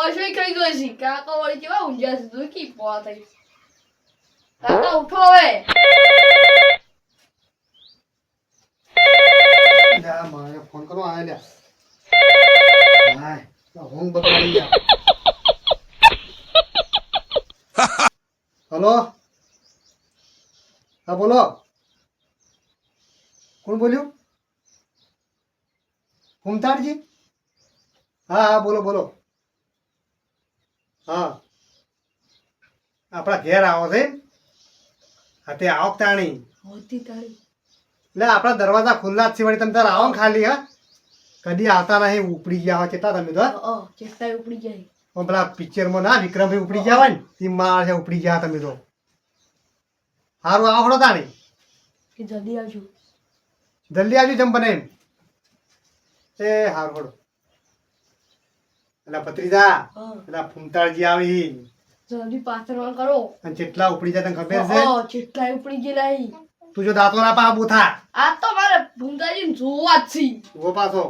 કશું ખાઈ ગયો છે કાકા વળી કેવા ઊંઝા છે તું કી પોવા થઈ કાકા ઉઠો હવે જા મારે ફોન કરો આય લે હાય હું બગાડી ગયા हेलो हाँ बोलो कौन बोल्યું ફૂમતાડજી હા હા બોલો બોલો હા આપણા ઘેર આવો છે હા તે આવો તાણી હોતી તારી એટલે આપણા દરવાજા ખુલ્લા જ છે વળી તમે તાર આવો ને ખાલી હા કદી આવતા નહીં ઉપડી ગયા હોય કેટલા તમે તો ચેષ્ટા ઉપડી જાય પેલા પિક્ચરમાં ના વિક્રમભાઈ ઉપડી ગયા હોય ને તે માર છે ઉપડી ગયા તમે તો સારું આવડો તાણી કે જલ્દી આવજો જલ્દી આવજો જમ બને એમ એ હારું હડો એટલે ભત્રીજા એટલે ફૂમતાળજી આવી જલ્દી પાથરવા કરો અને જેટલા ઉપડી જાય તને ખબર છે ચેષ્ટા ઉપડી ગયેલા તું જો દાંતો ના પા બુથા આ તો મારે ભૂંગાજી જોવા જ છે ઉભો પાછો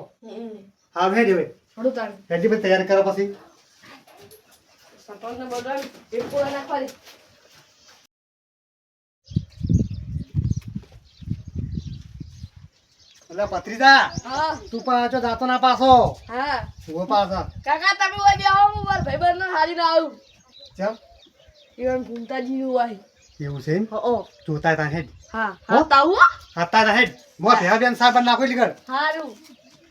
હા ભેજ હવે હડો તાણી હેડી ભાઈ તૈયાર કરો પછી સપોઝ ને બધા એક પોળા નાખવા દે એટલે ભત્રીજા હા તું પાછો દાંતો ના પાછો હા ઉભો પાછો કાકા તમે ઓય બે આવો હું માર ભાઈબંધ ને હારી ના આવું ચમ ઈવન ભૂંગાજી હોય એવું છે હો જોતા તા હેડ હા હા તાऊ હાતા તા હેડ મો ભેવા બેન સાબન નાખો લીગડ હારું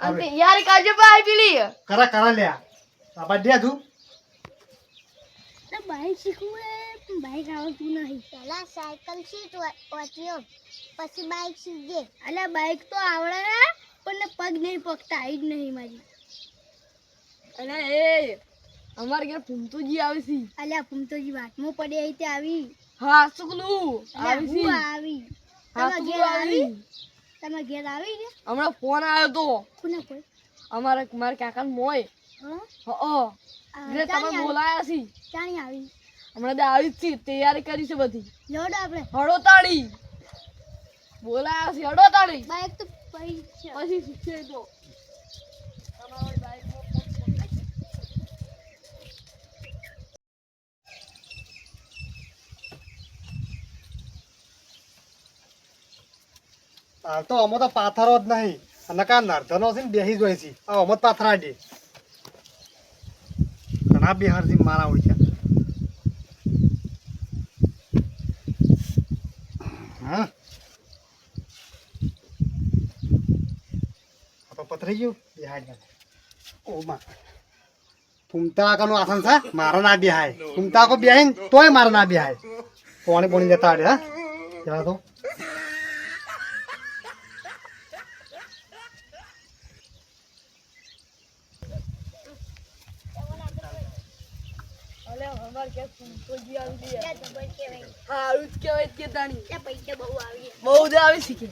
અને યાર કાજે પાઈ પીલી કરા કરા લે આબા દે તું બાઈક શીખવું એ બાઈક આવતું નહીં પહેલા સાયકલ શીખ વાંચ્યો પછી બાઈક શીખજે અલ્યા બાઈક તો આવડે પણ પગ નહીં પગતા આવી જ નહીં મારી અને એ અમાર ઘર ફૂમતુજી આવે છે અલ્યા ફૂમતોજી વાટમાં પડી આવી તે આવી હા સુકલું આવી છે આવી હા તમે સુકલું ઘેર આવી આવી તમે ઘેર આવી ને હમણાં ફોન આવ્યો તો કોને કોઈ મારા કાકા મોય હા એટલે તમે બોલાયા છે ચાણી આવી હમણાં દે આવી જ છે તૈયારી કરી છે બધી લોડ આપણે હળો તાળી બોલાયા છે હળો તાળી બાઈક તો પૈસા પછી શીખશે તો તમારી બાઈક હાલ તો અમો તો પાથરો જ નહીં અને કા નર્ધનો છે ને બેસી જ હોય છે આ અમો પાથરા દે ઘણા બિહારથી મારા હોય છે હા તો પથરાઈ ગયું બિહાર ઓ માં ફૂમતા કાનું આસન છે મારા ના બિહાય ફૂમતા કો બેહીન તોય મારા ના બિહાય પાણી પાણી દેતા આડે હા જરા તો અમાર કે ફૂમતુજી આવી છે ખબર કેવાય હા આવું જ કહેવાય કે તાણી ત્યાં પૈસા બહુ આવી બહુ જ આવી છે કે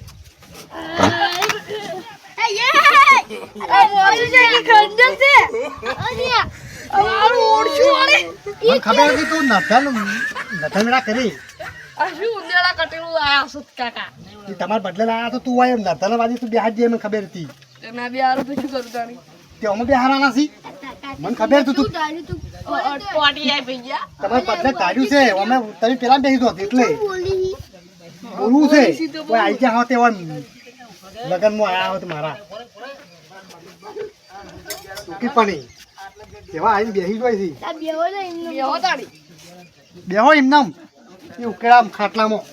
મને ખબર હતી તું નથન મેળા કરી એ તમારે બદલે લાયા તો તું આય નથન વાજી તું બિહાર જઈએ મને ખબર હતી તે અમે બિહારાના છી મને ખબર હતું તું તમારે બદલે કાઢ્યું છે અમે તમે પેલા બેસી દો એટલે બોલવું છે કોઈ આઈ ગયા હોત એવા લગનમાં આયા હોત મારા ઉકી પાણી એવા આવીને બેસી જોઈ છે બેહો એમ નામ એ ઉકેડા ખાટલામાં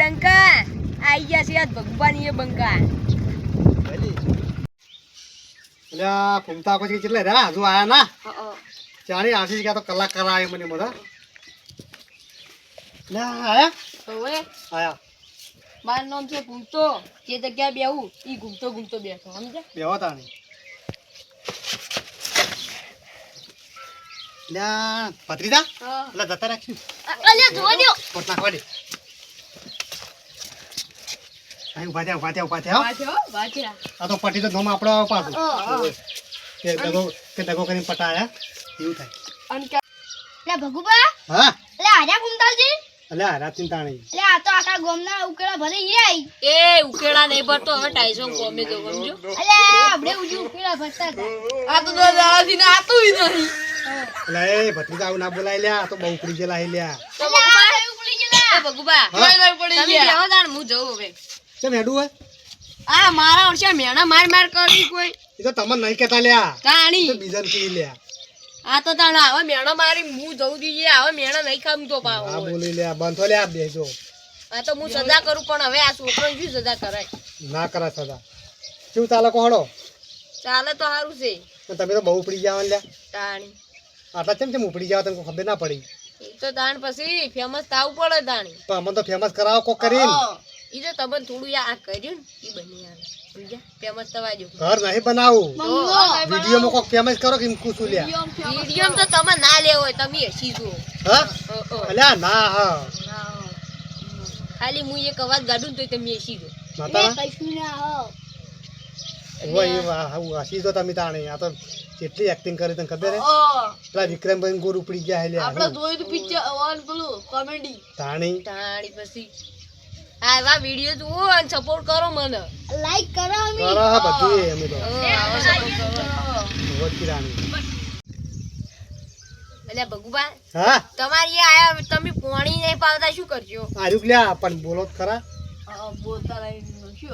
ડંકા આઈ ગયા છે ભગવાન એ બંકા એટલે ફૂમતા પછી કેટલે રે હજુ આયા ના ચાણી આશી ગયા તો કલાક કરાય મને બધા લે આયા હવે આયા મારું નામ છે ભૂમતો જે જગ્યાએ બેહું ઈ ઘૂમતો ઘૂમતો બેઠો સમજ્યા બેહો તાણી લે ભત્રીજા એટલે જતા રાખ્યું અલ્યા જોવા દ્યો પોત નાખવા દે અહીં ઉભા થયા, ઉભા થયા, ઉભા થયા, હો. વાંચ્યો વાંચ્યા આ તો પટી તો ધોમ આપણો આવે પાછું. કે દગો કરીને પટાયા એવું થાય. અને લે ભગુબા હા લે આર્યા કુંતાલજી એટલે હારા ચિંતા નહીં. લે આ તો આખા ગોમના ઉકેલા ભરે ઈ એ ઉકેડા નહીં ભરતો હવે ટાઈસો કોમે જો સમજો અલે આપણે ઉજી ઉકેલા ભરતા હતા આ તો દાદાથી ને આતું ઈ નહીં એટલે એ ભત્રીજા આવું ના બોલાય લ્યા, આ તો બહુ ઉપડી ગયેલા હે લ્યા. તો ભગુબા પડી ગયા બેહો તાણ હું જઉં હવે કેમ હેડું હોય? આ મારા વર્ષે મેણા માર કરી કોઈ એ તો તમને નહીં કહેતા લ્યા, તાણી તો બીજાને કહી લ્યા. આ તો તાણ હવે મેણો મારી હું જઉં દીજે હવે મેણા નહીં ખામ તો પાવ આ બોલી લ્યા, બંધો લ્યા બેજો. આ તો હું સજા કરું પણ હવે આ છોકરાને શું સજા કરાય ના કરા સદા. શું ચાલે કોહડો? ચાલે તો સારું છે પણ તમે તો બહુ ઉપડી જાવ લ્યા. તાણી આટલા કેમ ઉપડી જાવ તમને ખબર ના પડી? એ તો તાણ પછી ફેમસ થાવું પડે તાણી તો અમને તો ફેમસ કરાવો કોક કરીને. ઈ તો તમને થોડું આ કર્યું ને ઈ બની આવે સમજ્યા ફેમસ થવા જો ઘર નહીં બનાવું, વિડીયોમાં કોક ફેમસ કરો કે કુસુ લ્યા. વિડીયો તો તમે ના લેવો હોય તમે હસી જુઓ હા અલ્યા ના હા ખાલી હું એક અવાજ ગાડું તો તમે હસી જુઓ માતા કઈશું ના હો હોય હસી તો તમે તાણે. આ તો કેટલી એક્ટિંગ કરી તને ખબર હે? પેલા વિક્રમભાઈ ગોર ઉપડી ગયા હે લ્યા. જોયું પિક્ચર ઓન પેલું કોમેડી તાણી તાણી પછી આ એવા વિડીયો જુઓ અને સપોર્ટ કરો મને લાઈક કરો અમે કરો હા બધું એ અમે તો આવો support કરો. રોજ કિરાણી. એટલે ભગુબા હા તમારી આયા તમે પોણી નહીં પાવતા શું કરજો આર્યુક લ્યા પણ બોલો તો ખરા. બોલતા નહીં શું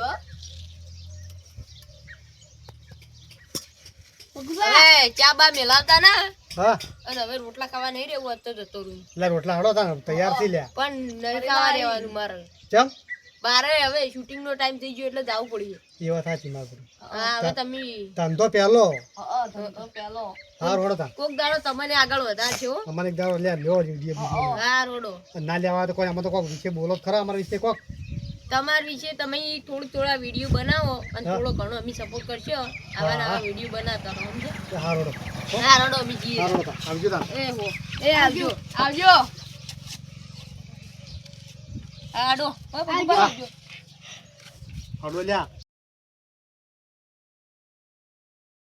ભગુબા હવે ચા બા મેલાવતા ના હા અને હવે રોટલા ખાવા નહીં રહેવું હોત તો જતો રહું એટલે રોટલા હડો તા તૈયાર થઈ લ્યા. પણ નહીં ખાવા રહેવાનું મારે ચમ મારે હવે શૂટિંગ નો ટાઈમ થઈ ગયો એટલે જવું પડ્યું એ વાત સાચી મારું. હા હવે તમે ધંધો પહેલો પેલો હા રોડો તા કોક દાડો તમને આગળ વધારશો અમારે એક દાડો લ્યા લ્યો વિડીયો હા રોડો ના લેવા તો કોઈ આમાં તો કોક વિશે બોલો તો ખરા અમારા વિશે કોક. તમારા વિશે તમે થોડા વિડીયો બનાવો અને હા. થોડો ઘણો અમે સપોર્ટ કરશો આવા નવા વિડીયો બનાવતા રહો સમજ્યા હા રોડો હા રોડો અમે જઈએ હા રોડો તા આવજો તા. એ આવજો આવજો આડો હડો લ્યા